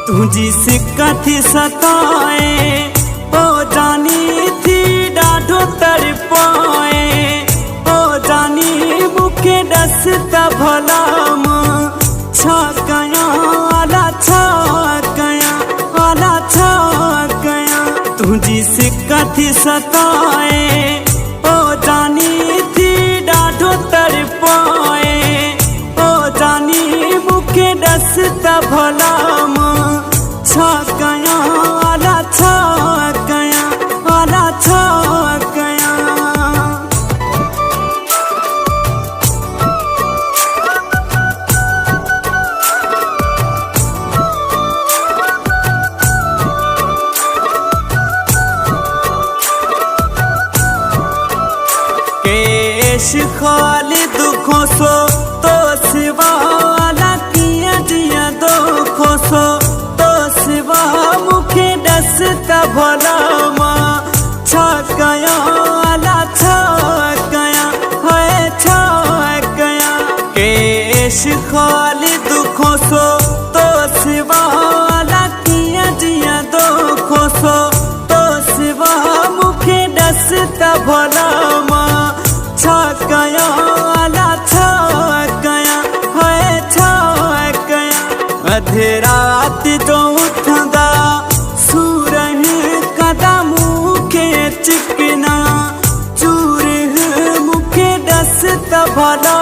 तुझी से कथी सताए ओ जानी थी डाढ़ो तड़पाए ओ जानी मुखे डसता भलाम छकया आला छकया तुझी से कथी सताए ओ जानी थी डाढ़ो तड़पाए ओ जानी मुखे डसता भलाम छकया आला छकया आला छकया। केश खाली दुखों सो तो सिवाला किया जिया दुखों सो तो सिवा मुखे डसता भलामा छकया आला छकया है छकया। केश खाली दुखों सो तो सिवाला किया जिया दुखों सो तो सिवा मुखे डसता भलामा छकया आला छकया है छकया। अधे रात जो उठदा सूरह कदा मुखे चिकना चूर मुखे डसता भला